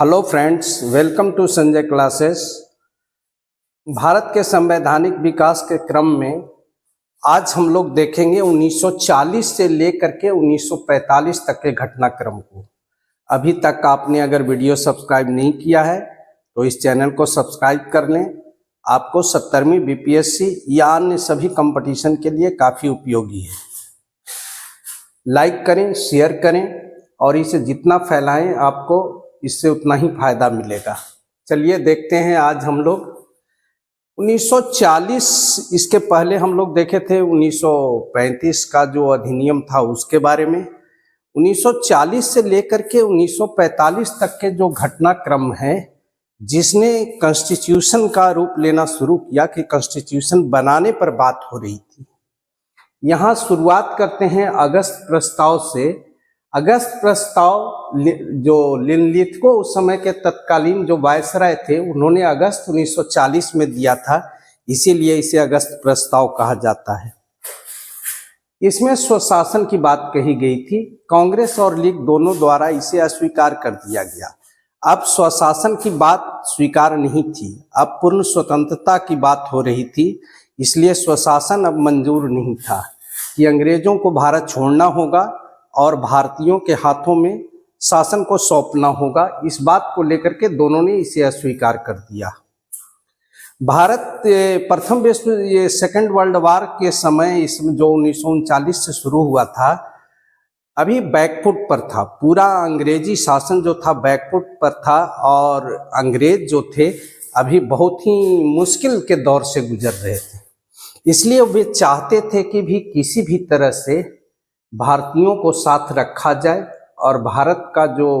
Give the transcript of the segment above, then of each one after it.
Hello friends, welcome to Sanjay classes. Bharat के संवैधानिक विकास के क्रम में आज हम लोग देखेंगे 1940 से लेकर के 1945 तक के घटनाक्रम को। अभी तक आपने अगर वीडियो सब्सक्राइब नहीं किया है तो इस चैनल को सब्सक्राइब कर लें। आपको 70वीं बीपीएससी या अन्य सभी कंपटीशन के लिए काफ़ी उपयोगी है। लाइक करें, शेयर करें और इसे जितना फैलाएं आपको इससे उतना ही फायदा मिलेगा। चलिए देखते हैं आज हम लोग 1940, इसके पहले हम लोग देखे थे 1935 का जो अधिनियम था उसके बारे में। 1940 से लेकर के 1945 तक के जो घटनाक्रम है जिसने कॉन्स्टिट्यूशन का रूप लेना शुरू किया कि कॉन्स्टिट्यूशन बनाने पर बात हो रही थी। यहाँ शुरुआत करते हैं अगस्त प्रस्ताव से। अगस्त प्रस्ताव जो लिनलिथगो उस समय के तत्कालीन जो वायसराय थे उन्होंने अगस्त 1940 में दिया था, इसीलिए इसे अगस्त प्रस्ताव कहा जाता है। इसमें स्वशासन की बात कही गई थी। कांग्रेस और लीग दोनों द्वारा इसे अस्वीकार कर दिया गया। अब स्वशासन की बात स्वीकार नहीं थी, अब पूर्ण स्वतंत्रता की बात हो रही थी, इसलिए स्वशासन अब मंजूर नहीं था कि अंग्रेजों को भारत छोड़ना होगा और भारतीयों के हाथों में शासन को सौंपना होगा। इस बात को लेकर के दोनों ने इसे अस्वीकार कर दिया। भारत प्रथम विश्व सेकेंड वर्ल्ड वार के समय इसमें जो 1939 से शुरू हुआ था अभी बैकफुट पर था। पूरा अंग्रेजी शासन जो था बैकफुट पर था और अंग्रेज जो थे अभी बहुत ही मुश्किल के दौर से गुजर रहे थे। इसलिए वे चाहते थे कि भी किसी भी तरह से भारतीयों को साथ रखा जाए और भारत का जो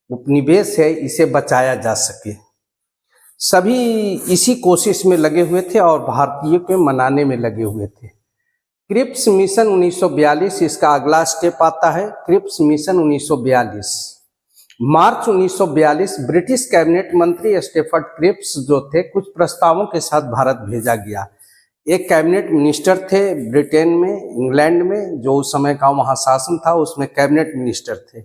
उपनिवेश है इसे बचाया जा सके। सभी इसी कोशिश में लगे हुए थे और भारतीयों को मनाने में लगे हुए थे। क्रिप्स मिशन 1942 इसका अगला स्टेप आता है। क्रिप्स मिशन 1942 मार्च 1942 ब्रिटिश कैबिनेट मंत्री स्टेफर्ड क्रिप्स जो थे कुछ प्रस्तावों के साथ भारत भेजा गया। एक कैबिनेट मिनिस्टर थे ब्रिटेन में, इंग्लैंड में, जो उस समय का वहाँ शासन था, उसमें कैबिनेट मिनिस्टर थे।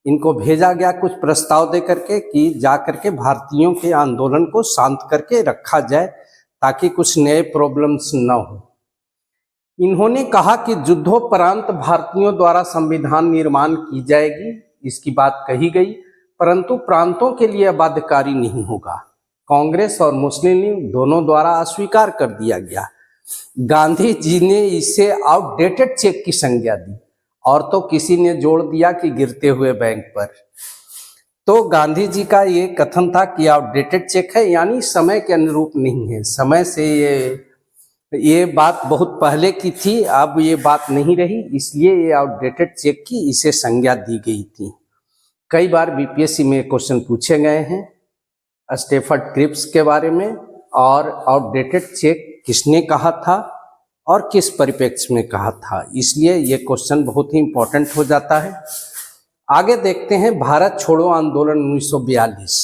इनको भेजा गया कुछ प्रस्ताव दे करके कि जा करके भारतीयों के आंदोलन को शांत करके रखा जाए ताकि कुछ नए प्रॉब्लम्स न हो। इन्होंने कहा कि युद्धोपरांत भारतीयों द्वारा संविधान निर्माण की जाएगी, इसकी बात कही गई, परंतु प्रांतों के लिए बाध्यकारी नहीं होगा। कांग्रेस और मुस्लिम लीग दोनों द्वारा अस्वीकार कर दिया गया। गांधी जी ने इसे आउटडेटेड चेक की संज्ञा दी और तो किसी ने जोड़ दिया कि गिरते हुए बैंक पर। तो गांधी जी का ये कथन था कि आउटडेटेड चेक है, यानी समय के अनुरूप नहीं है। समय से ये बात बहुत पहले की थी, अब ये बात नहीं रही, इसलिए ये आउटडेटेड चेक की इसे संज्ञा दी गई थी। कई बार बीपीएससी में क्वेश्चन पूछे गए हैं स्टेफर्ड क्रिप्स के बारे में और आउटडेटेड चेक किसने कहा था और किस परिप्रेक्ष्य में कहा था, इसलिए ये क्वेश्चन बहुत ही इंपॉर्टेंट हो जाता है। आगे देखते हैं भारत छोड़ो आंदोलन 1942।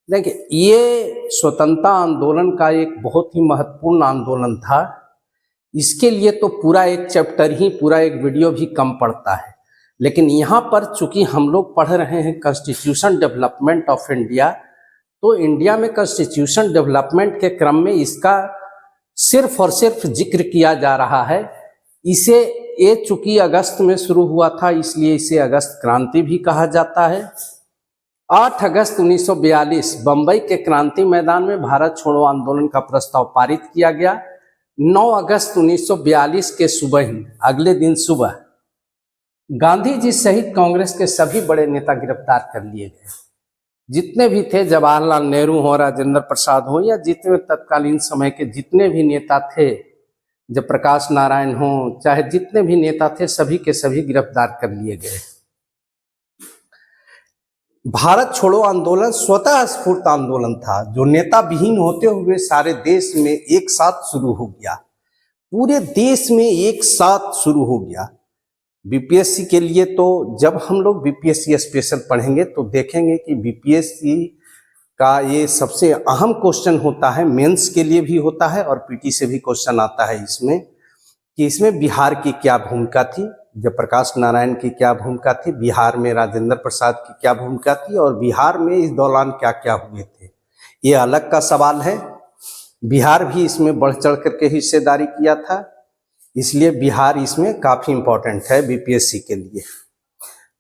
देखिए ये स्वतंत्रता आंदोलन का एक बहुत ही महत्वपूर्ण आंदोलन था। इसके लिए तो पूरा एक चैप्टर ही, पूरा एक वीडियो भी कम पड़ता है, लेकिन यहाँ पर चूंकि हम लोग पढ़ रहे हैं कॉन्स्टिट्यूशन डेवलपमेंट ऑफ इंडिया, तो इंडिया में कॉन्स्टिट्यूशन डेवलपमेंट के क्रम में इसका सिर्फ और सिर्फ जिक्र किया जा रहा है। इसे ये चूंकि अगस्त में शुरू हुआ था इसलिए इसे अगस्त क्रांति भी कहा जाता है। 8 अगस्त 1942 बंबई के क्रांति मैदान में भारत छोड़ो आंदोलन का प्रस्ताव पारित किया गया। 9 अगस्त 1942 के सुबह ही, अगले दिन सुबह, गांधी जी सहित कांग्रेस के सभी बड़े नेता गिरफ्तार कर लिए गए। जितने भी थे, जवाहरलाल नेहरू हो, राजेंद्र प्रसाद हो, या जितने तत्कालीन समय के जितने भी नेता थे, जयप्रकाश नारायण हो, चाहे जितने भी नेता थे, सभी के सभी गिरफ्तार कर लिए गए। भारत छोड़ो आंदोलन स्वतः स्फूर्त आंदोलन था जो नेता विहीन होते हुए सारे देश में एक साथ शुरू हो गया। पूरे देश में एक साथ शुरू हो गया। बीपीएससी के लिए तो जब हम लोग बीपीएससी स्पेशल पढ़ेंगे तो देखेंगे कि बीपीएससी का ये सबसे अहम क्वेश्चन होता है, मेंस के लिए भी होता है और पीटी से भी क्वेश्चन आता है इसमें कि इसमें बिहार की क्या भूमिका थी, जयप्रकाश नारायण की क्या भूमिका थी, बिहार में राजेंद्र प्रसाद की क्या भूमिका थी और बिहार में इस दौरान क्या क्या हुए थे, ये अलग का सवाल है। बिहार भी इसमें बढ़ चढ़ करके हिस्सेदारी किया था, इसलिए बिहार इसमें काफ़ी इम्पोर्टेंट है बीपीएससी के लिए।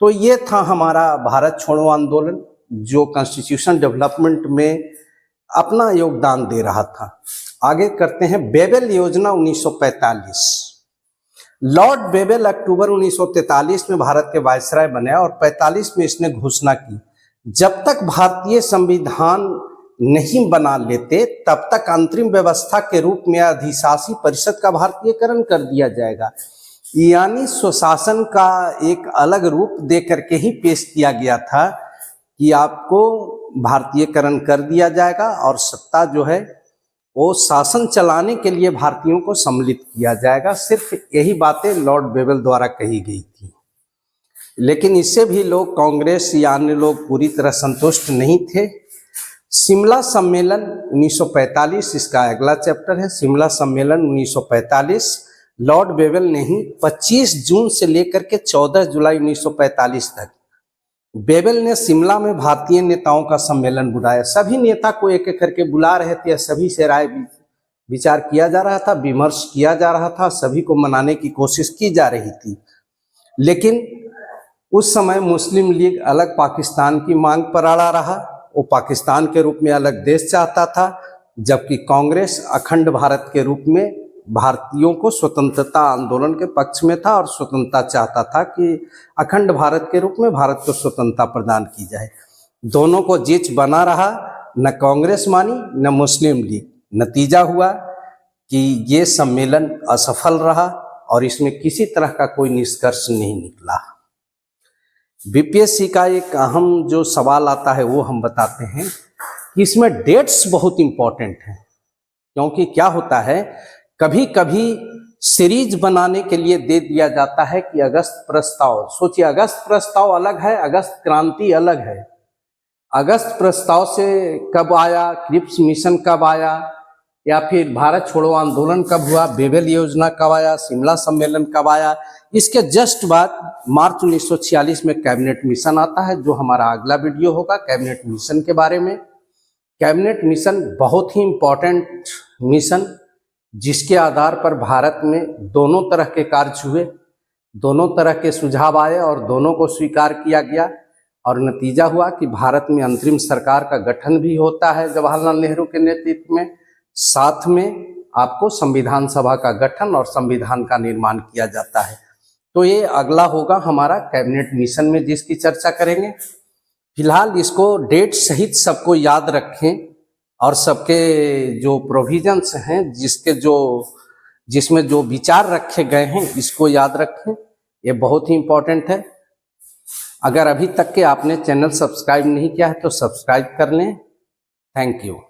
तो ये था हमारा भारत छोड़ो आंदोलन जो कॉन्स्टिट्यूशन डेवलपमेंट में अपना योगदान दे रहा था। आगे करते हैं बेबल योजना 1945। लॉर्ड बेबल अक्टूबर 1943 में भारत के वायसराय बने और 45 में इसने घोषणा की जब तक भारतीय संविधान नहीं बना लेते तब तक अंतरिम व्यवस्था के रूप में अधिशासी परिषद का भारतीयकरण कर दिया जाएगा। यानी स्वशासन का एक अलग रूप दे करके ही पेश किया गया था कि आपको भारतीयकरण कर दिया जाएगा और सत्ता जो है वो शासन चलाने के लिए भारतीयों को सम्मिलित किया जाएगा। सिर्फ यही बातें लॉर्ड बेबल द्वारा कही गई थी, लेकिन इससे भी लोग कांग्रेस या अन्य लोग पूरी तरह संतुष्ट नहीं थे। शिमला सम्मेलन 1945 इसका अगला चैप्टर है। शिमला सम्मेलन 1945 लॉर्ड बेबल ने ही 25 जून से लेकर के 14 जुलाई 1945 तक बेबल ने शिमला में भारतीय नेताओं का सम्मेलन बुलाया। सभी नेता को एक एक करके बुला रहे थे, सभी से राय विचार किया जा रहा था, विमर्श किया जा रहा था, सभी को मनाने की कोशिश की जा रही थी। लेकिन उस समय मुस्लिम लीग अलग पाकिस्तान की मांग पर अड़ा रहा, वो पाकिस्तान के रूप में अलग देश चाहता था, जबकि कांग्रेस अखंड भारत के रूप में भारतीयों को स्वतंत्रता आंदोलन के पक्ष में था और स्वतंत्रता चाहता था कि अखंड भारत के रूप में भारत को स्वतंत्रता प्रदान की जाए। दोनों को जीत बना रहा, न कांग्रेस मानी न मुस्लिम लीग। नतीजा हुआ कि ये सम्मेलन असफल रहा और इसमें किसी तरह का कोई निष्कर्ष नहीं निकला। बीपीएससी का एक अहम जो सवाल आता है वो हम बताते हैं कि इसमें डेट्स बहुत इंपॉर्टेंट हैं, क्योंकि क्या होता है कभी कभी सीरीज बनाने के लिए दे दिया जाता है कि अगस्त प्रस्ताव। सोचिए, अगस्त प्रस्ताव अलग है, अगस्त क्रांति अलग है। अगस्त प्रस्ताव से कब आया, क्रिप्स मिशन कब आया, या फिर भारत छोड़ो आंदोलन कब हुआ, बेबल योजना कब आया, शिमला सम्मेलन कब आया, इसके जस्ट बाद मार्च 1946 में कैबिनेट मिशन आता है, जो हमारा अगला वीडियो होगा कैबिनेट मिशन के बारे में। कैबिनेट मिशन बहुत ही इम्पोर्टेंट मिशन, जिसके आधार पर भारत में दोनों तरह के कार्य हुए, दोनों तरह के सुझाव आए और दोनों को स्वीकार किया गया और नतीजा हुआ कि भारत में अंतरिम सरकार का गठन भी होता है जवाहरलाल नेहरू के नेतृत्व में। साथ में आपको संविधान सभा का गठन और संविधान का निर्माण किया जाता है। तो ये अगला होगा हमारा कैबिनेट मिशन में, जिसकी चर्चा करेंगे। फिलहाल इसको डेट सहित सबको याद रखें और सबके जो प्रोविजंस हैं, जिसमें जो विचार रखे गए हैं, इसको याद रखें। ये बहुत ही इम्पोर्टेंट है। अगर अभी तक के आपने चैनल सब्सक्राइब नहीं किया है तो सब्सक्राइब कर लें। Thank you.